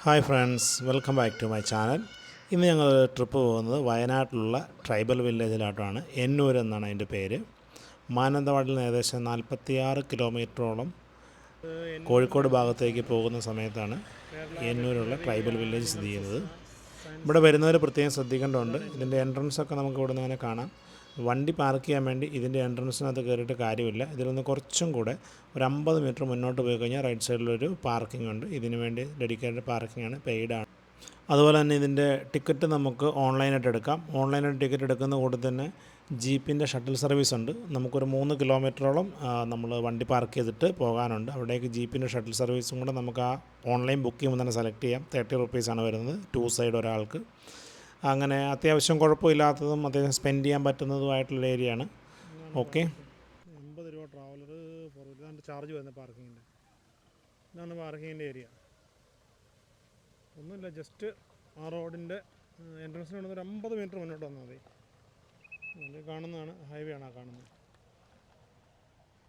Hi friends, welcome back to my channel. ഇന്ന് ഞങ്ങൾ trip പോകുന്നത് വയനാട്ടിലുള്ള ട്രൈബൽ വില്ലേജിലോട്ടാണ്. എന്നൂർ എന്നാണ് അതിൻ്റെ പേര്. മാനന്തവാടിയിൽ നിന്ന് ഏകദേശം 46 കിലോമീറ്ററോളം കോഴിക്കോട് ഭാഗത്തേക്ക് പോകുന്ന സമയത്താണ് എന്നൂരുള്ള ട്രൈബൽ വില്ലേജ് സ്ഥിതി ചെയ്യുന്നത്. ഇവിടെ വരുന്നവർ പ്രത്യേകം ശ്രദ്ധിക്കേണ്ടതുണ്ട്. ഇതിൻ്റെ എൻട്രൻസൊക്കെ നമുക്ക് ഇവിടെ നിന്ന് തന്നെ കാണാം. വണ്ടി പാർക്ക് ചെയ്യാൻ വേണ്ടി ഇതിൻ്റെ എൻട്രൻസിനകത്ത് കയറിയിട്ട് കാര്യമില്ല. ഇതിൽ കുറച്ചും കൂടെ ഒരു 50 മീറ്റർ മുന്നോട്ട് പോയി കഴിഞ്ഞാൽ റൈറ്റ് സൈഡിലൊരു പാർക്കിംഗ് ഉണ്ട്. ഇതിന് വേണ്ടി ഡെഡിക്കേറ്റഡ് പാർക്കിംഗാണ്, പെയ്ഡാണ്. അതുപോലെ തന്നെ ഇതിൻ്റെ ടിക്കറ്റ് നമുക്ക് ഓൺലൈനായിട്ട് എടുക്കാം. ഓൺലൈനായിട്ട് ടിക്കറ്റ് എടുക്കുന്ന കൂടെ തന്നെ ജീപ്പിൻ്റെ ഷട്ടിൽ സർവീസ് ഉണ്ട്. നമുക്കൊരു 3 കിലോമീറ്ററോളം നമ്മൾ വണ്ടി പാർക്ക് ചെയ്തിട്ട് പോകാനുണ്ട്. അവിടേക്ക് ജീപ്പിൻ്റെ ഷട്ടിൽ സർവീസും കൂടെ നമുക്ക് ആ ഓൺലൈൻ ബുക്ക് ചെയ്യുമ്പോൾ തന്നെ സെലക്ട് ചെയ്യാം. 30 റുപ്പീസാണ് വരുന്നത്, 2 സൈഡ് ഒരാൾക്ക്. അങ്ങനെ അത്യാവശ്യം കുഴപ്പമില്ലാത്തതും അത്യാവശ്യം സ്പെൻഡ് ചെയ്യാൻ പറ്റുന്നതുമായിട്ടുള്ള ഏരിയയാണ്. ഓക്കെ, 80 രൂപ ട്രാവലർ ഫോർ വീലർ ചാർജ് വരുന്നത് പാർക്കിങ്ങിൻ്റെ. ഇതാണ് പാർക്കിങ്ങിൻ്റെ ഏരിയ. ഒന്നുമില്ല, ജസ്റ്റ് ആ റോഡിൻ്റെ എൻട്രൻസിന് വേണമെങ്കിൽ ഒരു 50 മീറ്റർ മുന്നോട്ട് വന്നാൽ മതി. അതിൽ കാണുന്നതാണ്, ഹൈവേ ആണ് ആ കാണുന്നത്.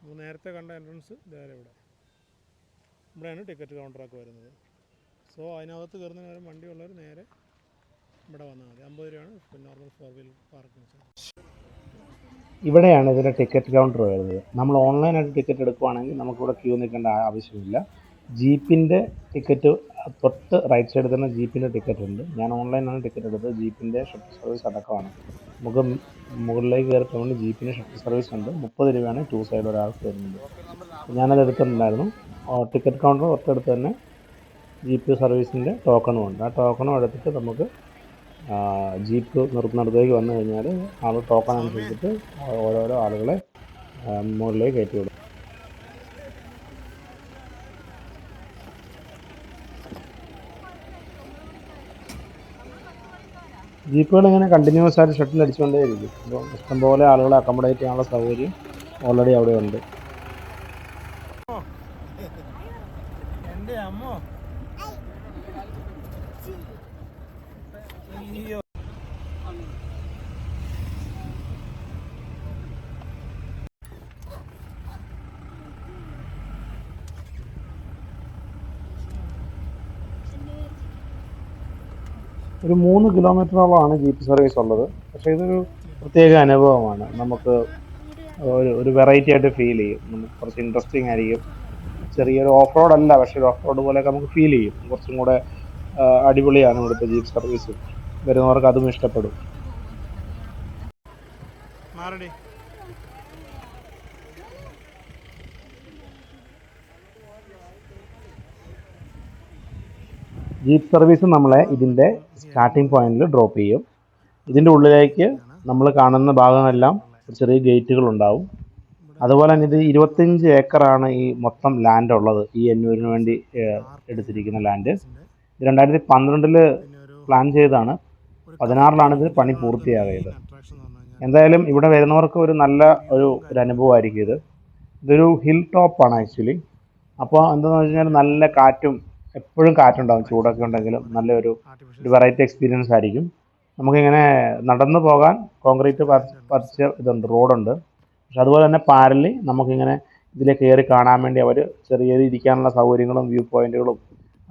നമ്മൾ നേരത്തെ കണ്ട എൻട്രൻസ് ഇതേപോലെ ഇവിടെയാണ് ടിക്കറ്റ് കൗണ്ടറൊക്കെ വരുന്നത്. സോ അതിനകത്ത് കയറുന്നതിന് നേരം വണ്ടിയുള്ളവർ നേരെ ഇവിടെ വന്നാൽ മതി. 50 രൂപയാണ് നോർമൽ 4 വീലർ പാർക്കിംഗ് ചാർജ്. ഇവിടെയാണ് ഇതിൻ്റെ ടിക്കറ്റ് കൗണ്ടർ വരുന്നത്. നമ്മൾ ഓൺലൈനായിട്ട് ടിക്കറ്റ് എടുക്കുവാണെങ്കിൽ നമുക്കിവിടെ ക്യൂ നിൽക്കേണ്ട ആവശ്യമില്ല. ജീപ്പിൻ്റെ ടിക്കറ്റ് തൊട്ട് റൈറ്റ് സൈഡിൽ തന്നെ ജീപ്പിൻ്റെ ടിക്കറ്റ് ഉണ്ട്. ഞാൻ ഓൺലൈനാണ് ടിക്കറ്റ് എടുത്തത്. ജീപ്പിൻ്റെ ഷട്ടിൽ സർവീസ് അടക്കമാണ്. നമുക്ക് മുകളിലേക്ക് കയറി പോകുന്നത് ജീപ്പിൻ്റെ ഷട്ടിൽ സർവീസ് ഉണ്ട്. 30 രൂപയാണ് 2 സൈഡ് ഒരാൾക്ക് വരുന്നത്. ഞാനത് എടുത്തിട്ടുണ്ടായിരുന്നു. ടിക്കറ്റ് കൗണ്ടർ തൊട്ടടുത്ത് തന്നെ ജീപ്പ് സർവീസിൻ്റെ ടോക്കണും ഉണ്ട്. ആ ടോക്കണും എടുത്തിട്ട് നമുക്ക് ജീപ്പ് നിർത്തുന്നിടത്തേക്ക് വന്നു കഴിഞ്ഞാൽ ആൾ ടോക്കൺ അനുസരിച്ചിട്ട് ഓരോരോ ആളുകളെ മുകളിലേക്ക് കയറ്റി വിടും. ജീപ്പുകൾ ഇങ്ങനെ കണ്ടിന്യൂസ് ആയിട്ട് ഷട്ടിൽ അടിച്ചുകൊണ്ടേയിരിക്കും. അപ്പോൾ ഇഷ്ടംപോലെ ആളുകളെ അക്കോമഡേറ്റ് ചെയ്യാനുള്ള സൗകര്യം ഓൾറെഡി അവിടെ ഉണ്ട്. ഒരു 3 കിലോമീറ്ററോളമാണ് ജീപ്പ് സർവീസ് ഉള്ളത്. പക്ഷേ ഇതൊരു പ്രത്യേക അനുഭവമാണ്. നമുക്ക് ഒരു വെറൈറ്റി ആയിട്ട് ഫീൽ ചെയ്യും. നമുക്ക് കുറച്ച് ഇൻട്രസ്റ്റിംഗ് ആയിരിക്കും. ചെറിയൊരു ഓഫ് റോഡ് അല്ല, പക്ഷേ ഒരു ഓഫ് റോഡ് പോലെയൊക്കെ നമുക്ക് ഫീൽ ചെയ്യും. കുറച്ചും കൂടെ അടിപൊളിയാണ് ഇവിടുത്തെ ജീപ്പ് സർവീസ്. വരുന്നവർക്ക് അതും ഇഷ്ടപ്പെടും. ജീപ്പ് സർവീസ് നമ്മളെ ഇതിൻ്റെ സ്റ്റാർട്ടിംഗ് പോയിന്റിൽ ഡ്രോപ്പ് ചെയ്യും. ഇതിൻ്റെ ഉള്ളിലേക്ക് നമ്മൾ കാണുന്ന ഭാഗമെല്ലാം ചെറിയ ഗേറ്റുകളുണ്ടാവും. അതുപോലെ തന്നെ ഇത് 25 ഏക്കറാണ് ഈ മൊത്തം ലാൻഡ് ഉള്ളത്. ഈ എന്നൂരിന് വേണ്ടി എടുത്തിരിക്കുന്ന ലാൻഡ് 2012 പ്ലാൻ ചെയ്താണ്. 16 ഇതിന് പണി പൂർത്തിയായത്. എന്തായാലും ഇവിടെ വരുന്നവർക്ക് ഒരു നല്ല ഒരു അനുഭവമായിരിക്കും ഇത്. ഇതൊരു ഹിൽ ടോപ്പാണ് ആക്ച്വലി. അപ്പോൾ എന്താണെന്ന് വെച്ച് കഴിഞ്ഞാൽ നല്ല കാറ്റും, എപ്പോഴും കാറ്റുണ്ടാകും. ചൂടൊക്കെ ഉണ്ടെങ്കിലും നല്ലൊരു വെറൈറ്റി എക്സ്പീരിയൻസ് ആയിരിക്കും. നമുക്കിങ്ങനെ നടന്നു പോകാൻ കോൺക്രീറ്റ് പതിച്ച ഇതുണ്ട്, റോഡുണ്ട്. പക്ഷെ അതുപോലെ തന്നെ പാരലി നമുക്കിങ്ങനെ ഇതിൽ കയറി കാണാൻ വേണ്ടി അവർ ചെറിയ ഇരിക്കാനുള്ള സൗകര്യങ്ങളും വ്യൂ പോയിന്റുകളും,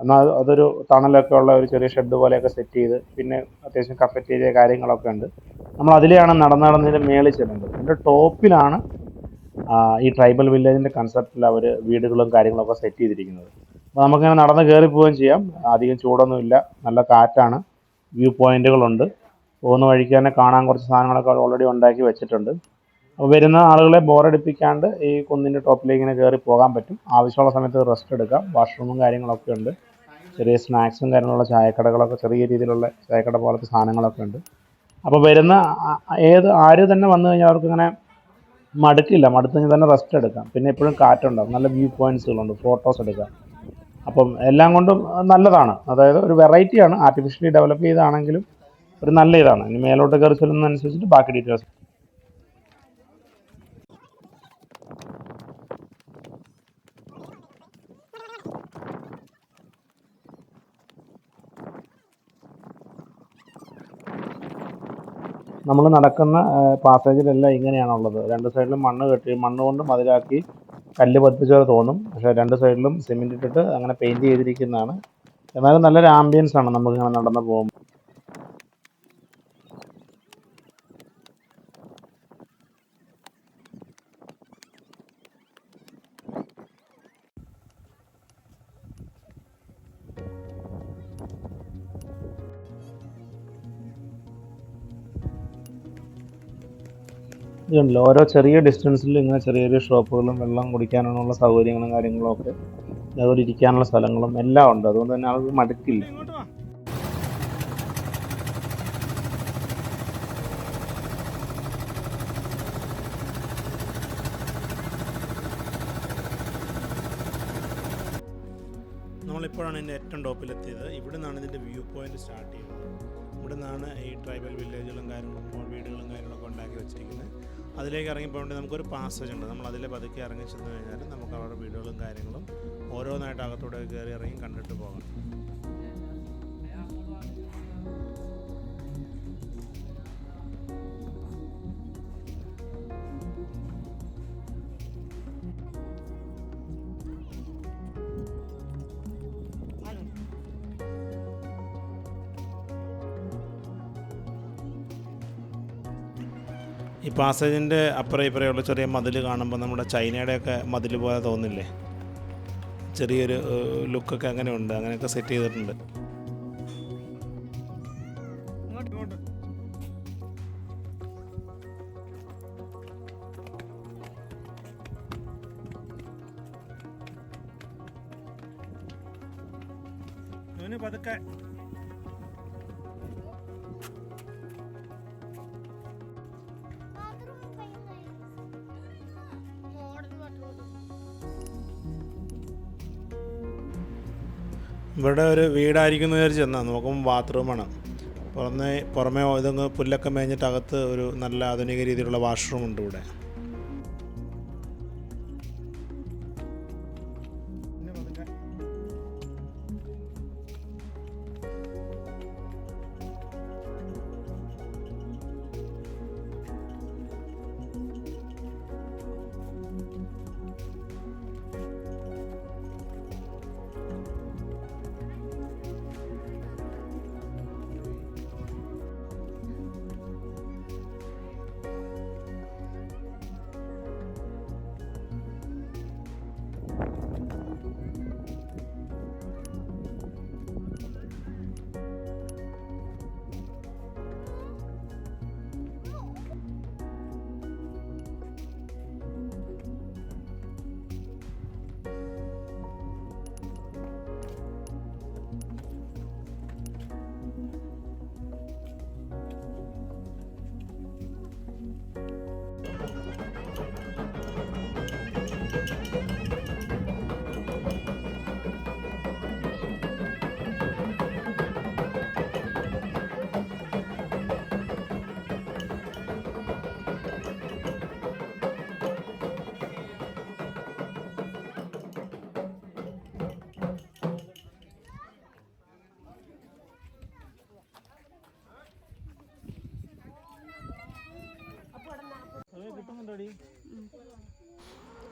എന്നാൽ അതൊരു തണലൊക്കെ ഉള്ള ഒരു ചെറിയ ഷെഡ് പോലെയൊക്കെ സെറ്റ് ചെയ്ത്, പിന്നെ അത്യാവശ്യം കഫറ്റേരിയ കാര്യങ്ങളൊക്കെ ഉണ്ട്. നമ്മൾ അതിലെയാണ് നടന്നതിൻ്റെ മേളിൽ ചെല്ലുന്നത്. അതിൻ്റെ ടോപ്പിലാണ് ഈ ട്രൈബൽ വില്ലേജിൻ്റെ കൺസെപ്റ്റിൽ അവർ വീടുകളും കാര്യങ്ങളൊക്കെ സെറ്റ് ചെയ്തിരിക്കുന്നത്. അപ്പോൾ നമുക്കിങ്ങനെ നടന്ന് കയറി പോവുകയും ചെയ്യാം. അധികം ചൂടൊന്നുമില്ല, നല്ല കാറ്റാണ്, വ്യൂ പോയിന്റുകളുണ്ട്. പോകുന്ന വഴിക്ക് തന്നെ കാണാൻ കുറച്ച് സാധനങ്ങളൊക്കെ ഓൾറെഡി ഉണ്ടാക്കി വെച്ചിട്ടുണ്ട്. അപ്പോൾ വരുന്ന ആളുകളെ ബോറടിപ്പിക്കാണ്ട് ഈ കുന്നിൻ്റെ ടോപ്പിലേക്ക് ഇങ്ങനെ കയറി പോകാൻ പറ്റും. ആവശ്യമുള്ള സമയത്ത് റെസ്റ്റ് എടുക്കാം. വാഷ്റൂമും കാര്യങ്ങളൊക്കെ ഉണ്ട്. ചെറിയ സ്നാക്സും കാര്യങ്ങളുള്ള ചായക്കടകളൊക്കെ, ചെറിയ രീതിയിലുള്ള ചായക്കട പോലത്തെ സാധനങ്ങളൊക്കെ ഉണ്ട്. അപ്പോൾ വരുന്ന ആര് തന്നെ വന്നു കഴിഞ്ഞാൽ അവർക്കിങ്ങനെ മടുക്കില്ല. മടുത്ത് കഴിഞ്ഞാൽ തന്നെ റെസ്റ്റ് എടുക്കാം. പിന്നെ എപ്പോഴും കാറ്റുണ്ടാകും, നല്ല വ്യൂ പോയിന്റ്സുകളുണ്ട്, ഫോട്ടോസ് എടുക്കാം. അപ്പം എല്ലാം കൊണ്ടും നല്ലതാണ്. അതായത് ഒരു വെറൈറ്റിയാണ്. ആർട്ടിഫിഷ്യലി ഡെവലപ്പ് ചെയ്താണെങ്കിലും ഒരു നല്ല ഇതാണ്. ഇനി മേലോട്ട് കയറി ചെല്ലുന്നതനുസരിച്ചിട്ട് ബാക്കി ഡീറ്റെയിൽസ്. നമ്മൾ നടക്കുന്ന പാസേജിലെല്ലാം ഇങ്ങനെയാണുള്ളത്. 2 സൈഡിലും മണ്ണ് കെട്ടി, മണ്ണ് കൊണ്ട് മതിലാക്കി കല്ല് പതിപ്പിച്ചത് തോന്നും. പക്ഷേ 2 സൈഡിലും സിമെൻറ്റ് ഇട്ടിട്ട് അങ്ങനെ പെയിൻറ്റ് ചെയ്തിരിക്കുന്നതാണ്. എന്നാലും നല്ലൊരു ആംബിയൻസ് ആണ് നമുക്ക് ഇങ്ങനെ നടന്നു പോകുമ്പോൾ. ഇതുണ്ടല്ലോ, ഓരോ ചെറിയ ഡിസ്റ്റൻസിൽ ഇങ്ങനെ ചെറിയ ചെറിയ ഷോപ്പുകളും വെള്ളം കുടിക്കാനുള്ള സൗകര്യങ്ങളും കാര്യങ്ങളും ഒക്കെ, അതുപോലെ ഇരിക്കാനുള്ള സ്ഥലങ്ങളും എല്ലാം ഉണ്ട്. അതുകൊണ്ട് തന്നെ ആൾക്ക് മടുക്കില്ല. നമ്മളിപ്പോഴാണ് ഇതിൻ്റെ ഏറ്റവും ടോപ്പിലെത്തിയത്. ഇവിടെ നിന്നാണ് ഇതിൻ്റെ വ്യൂ പോയിന്റ് സ്റ്റാർട്ട് ചെയ്യുന്നത്. ഇവിടെ നിന്നാണ് ഈ ട്രൈബൽ വില്ലേജുകളും കാര്യങ്ങളും വീടുകളും കാര്യങ്ങളൊക്കെ ഉണ്ടാക്കി വെച്ചിരിക്കുന്നത്. അതിലേക്ക് ഇറങ്ങിപ്പോകേണ്ടി നമുക്കൊരു പാസേജ് ഉണ്ട്. നമ്മൾ അതിലെ പതുക്കെ ഇറങ്ങി ചെന്ന് കഴിഞ്ഞാൽ നമുക്ക് അവരുടെ വീടുകളും കാര്യങ്ങളും ഓരോന്നായിട്ട് അകത്തൂടെ കയറി ഇറങ്ങി കണ്ടിട്ട് പോകാം. ഈ പാസേജിൻ്റെ അപ്പുറം ഇപ്പുറയുള്ള ചെറിയ മതിൽ കാണുമ്പോൾ നമ്മുടെ ചൈനയുടെയൊക്കെ മതിൽ പോലെ തോന്നില്ലേ? ചെറിയൊരു ലുക്കൊക്കെ അങ്ങനെ ഉണ്ട്, അങ്ങനെയൊക്കെ സെറ്റ് ചെയ്തിട്ടുണ്ട്. പതുക്കെ ഇവിടെ ഒരു വീടായിരിക്കും വിചാരിച്ച് ചെന്നാൽ നോക്കുമ്പോൾ ബാത്റൂമാണ്. പുറമേ ഇതൊന്ന് പുല്ലൊക്കെ മേഞ്ഞിട്ട് അകത്ത് ഒരു നല്ല ആധുനിക രീതിയിലുള്ള വാഷ്റൂം ഉണ്ട് ഇവിടെ.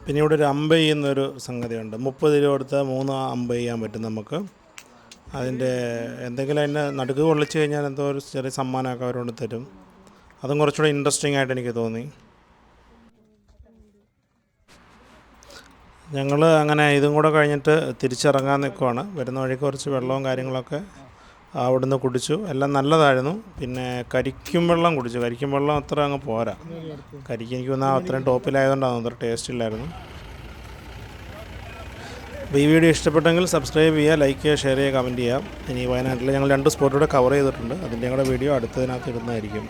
പിന്നെ ഇവിടെ ഒരു അമ്പ് ചെയ്യുന്നൊരു സംഗതിയുണ്ട്. 30 രൂപ കൊടുത്താൽ 3 അമ്പ് ചെയ്യാൻ പറ്റും നമുക്ക്. അതിൻ്റെ എന്തെങ്കിലും അതിൻ്റെ നടുക്ക് കൊള്ളിച്ച് കഴിഞ്ഞാൽ എന്തോ ഒരു ചെറിയ സമ്മാനമൊക്കെ അവരോട് തരും. അതും കുറച്ചുകൂടെ ഇൻട്രസ്റ്റിംഗ് ആയിട്ട് എനിക്ക് തോന്നി. ഞങ്ങൾ അങ്ങനെ ഇതും കൂടെ കഴിഞ്ഞിട്ട് തിരിച്ചിറങ്ങാൻ നിൽക്കുവാണ്. വരുന്ന വഴിക്ക് കുറച്ച് വെള്ളവും കാര്യങ്ങളൊക്കെ അവിടുന്ന് കുടിച്ചു. എല്ലാം നല്ലതായിരുന്നു. പിന്നെ കരിക്കും വെള്ളം കുടിച്ചു. കരിക്കും വെള്ളം അത്ര അങ്ങ് പോരാ. കരിക്ക് എനിക്ക് തോന്നുന്നത് അത്രയും ടോപ്പിലായതുകൊണ്ടാണ് അത്ര ടേസ്റ്റ് ഇല്ലായിരുന്നു. അപ്പോൾ ഈ വീഡിയോ ഇഷ്ടപ്പെട്ടെങ്കിൽ സബ്സ്ക്രൈബ് ചെയ്യുക, ലൈക്ക് ചെയ്യുക, ഷെയർ ചെയ്യുക, കമൻറ്റ് ചെയ്യുക. ഇനി വയനാട്ടിൽ ഞങ്ങൾ 2 സ്പോട്ടൂടെ കവർ ചെയ്തിട്ടുണ്ട്. അതിൻ്റെയും കൂടെ വീഡിയോ അടുത്തതിനകത്ത് ഇടുന്നതായിരിക്കും.